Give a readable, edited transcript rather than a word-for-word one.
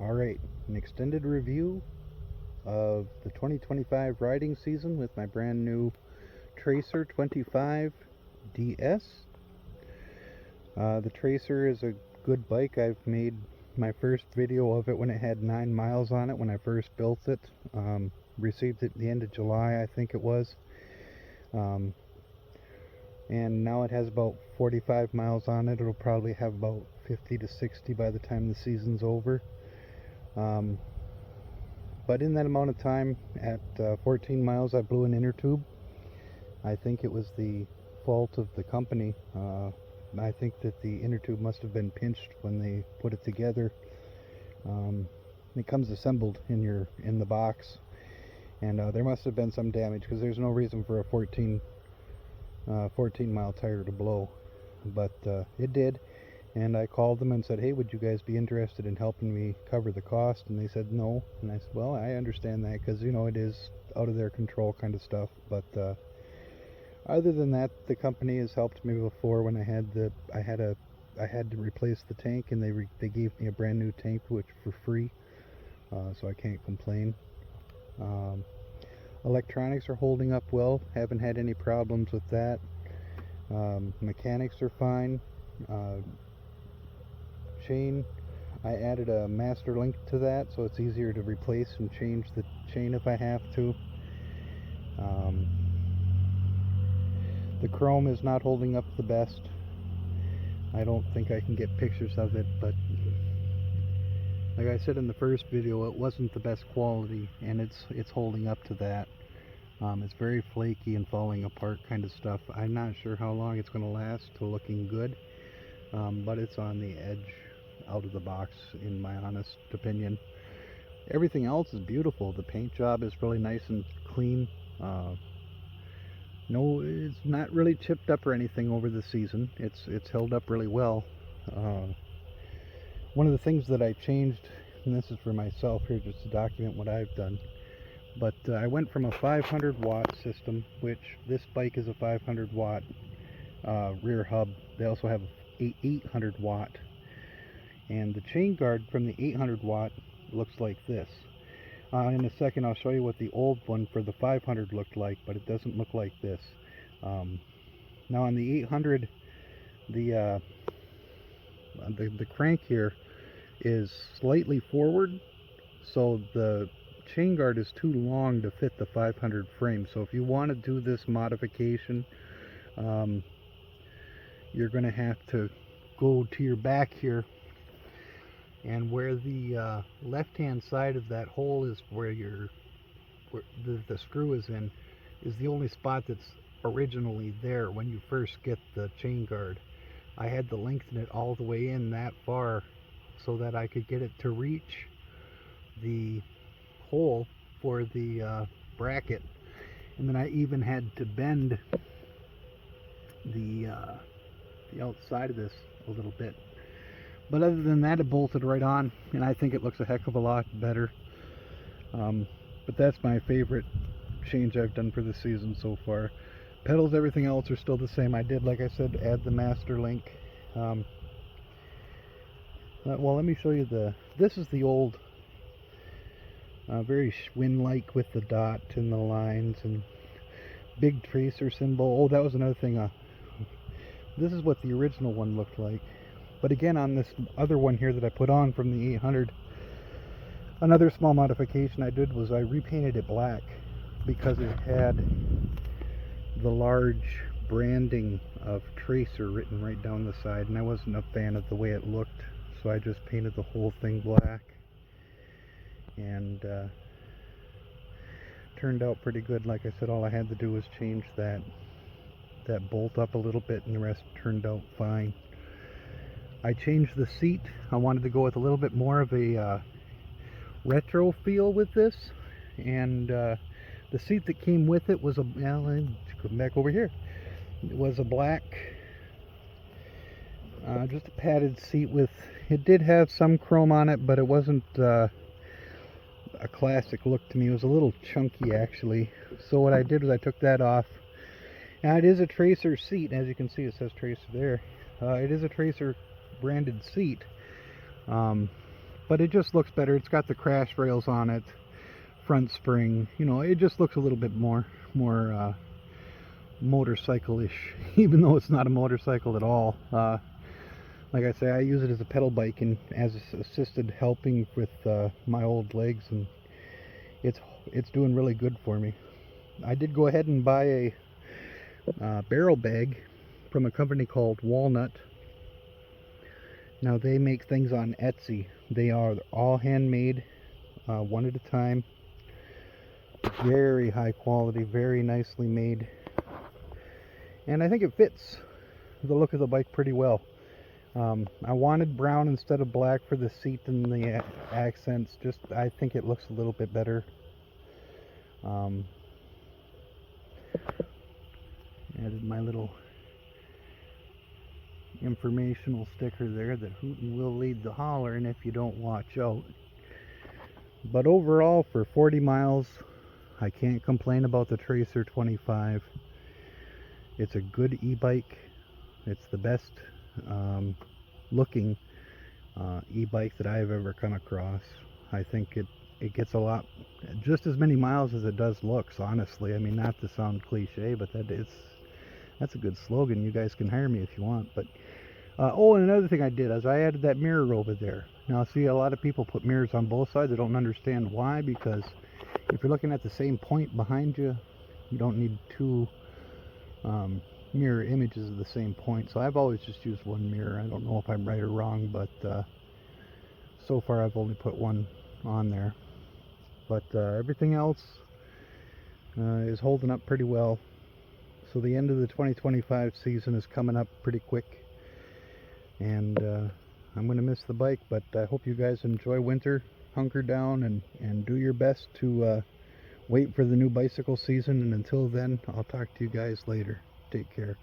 Alright, an extended review of the 2025 riding season with my brand new Tracer 25 DS. The Tracer is a good bike. I've made my first video of it when it had 9 miles on it when I first built it. Received it at the end of July, I think it was. And now it has about 45 miles on it. It'll probably have about 50 to 60 by the time the season's over. But in that amount of time, at 14 miles, I blew an inner tube. I think it was the fault of the company. I think that the inner tube must have been pinched when they put it together. It comes assembled in the box, and there must have been some damage, because there's no reason for a 14 mile tire to blow, but it did. And I called them and said, hey, would you guys be interested in helping me cover the cost? And they said no. And I said, well, I understand that, because it is out of their control kind of stuff. But other than that, the company has helped me before when I had to replace the tank, and they gave me a brand new tank, which for free, so I can't complain. Electronics are holding up well. Haven't had any problems with that. Mechanics are fine. Chain, I added a master link to that, so it's easier to replace and change the chain if I have to. The chrome is not holding up the best. I don't think I can get pictures of it, but like I said in the first video, it wasn't the best quality, and it's holding up to that. It's very flaky and falling apart kind of stuff. I'm not sure how long it's going to last to looking good, but it's on the edge out of the box, in my honest opinion. Everything else is beautiful. The paint job is really nice and clean. No, it's not really chipped up or anything over the season. It's held up really well. One of the things that I changed, and this is for myself here just to document what I've done, but I went from a 500 watt system, which this bike is a 500 watt rear hub. They also have a 800 watt, and the chain guard from the 800 watt looks like this. In a second I'll show you what the old one for the 500 looked like, but it doesn't look like this. Now on the 800, the crank here is slightly forward, so the chain guard is too long to fit the 500 frame. So if you want to do this modification, you're going to have to go to your back here, and where the left hand side of that hole is, where the screw is in, is the only spot that's originally there when you first get the chain guard. I had to lengthen it all the way in that far so that I could get it to reach the hole for the bracket, and then I even had to bend the outside of this a little bit. But other than that, it bolted right on, and I think it looks a heck of a lot better. But that's my favorite change I've done for the season so far. Pedals, everything else are still the same. I did, like I said, add the master link. Well, let me show you this is the old, very Schwinn-like with the dot and the lines and big tracer symbol. Oh, that was another thing. This is what the original one looked like. But again, on this other one here that I put on from the 800, another small modification I did was I repainted it black, because it had the large branding of Tracer written right down the side, and I wasn't a fan of the way it looked, so I just painted the whole thing black, and turned out pretty good. Like I said, all I had to do was change that bolt up a little bit, and the rest turned out fine. I changed the seat. I wanted to go with a little bit more of a retro feel with this, and the seat that came with it was come back over here. It was a black, just a padded seat with. It did have some chrome on it, but it wasn't a classic look to me. It was a little chunky, actually. So what I did was I took that off. Now it is a Tracer seat. As you can see, it says Tracer there. It is a Tracer branded seat, but it just looks better. It's got the crash rails on it, front spring, you know, it just looks a little bit more motorcycle-ish, even though it's not a motorcycle at all. Like I say, I use it as a pedal bike and as assisted helping with my old legs, and it's doing really good for me. I did go ahead and buy a barrel bag from a company called Walnut. Now they make things on Etsy. They are all handmade, one at a time. Very high quality, very nicely made. And I think it fits the look of the bike pretty well. I wanted brown instead of black for the seat and the accents. Just, I think it looks a little bit better. Added my little informational sticker there that hootin' will lead the hollering if you don't watch out. But overall, for 40 miles, I can't complain about the Tracer 25. It's a good e-bike. It's the best looking e-bike that I've ever come across. I think it gets a lot, just as many miles as it does looks, honestly. I mean, not to sound cliche, but that's a good slogan. You guys can hire me if you want. But oh, and another thing I did is I added that mirror over there. Now, see, a lot of people put mirrors on both sides. I don't understand why, because if you're looking at the same point behind you, you don't need two mirror images of the same point. So I've always just used one mirror. I don't know if I'm right or wrong, but so far I've only put one on there. But everything else is holding up pretty well. So the end of the 2025 season is coming up pretty quick, and I'm going to miss the bike, but I hope you guys enjoy winter. Hunker down and do your best to wait for the new bicycle season, and until then, I'll talk to you guys later. Take care.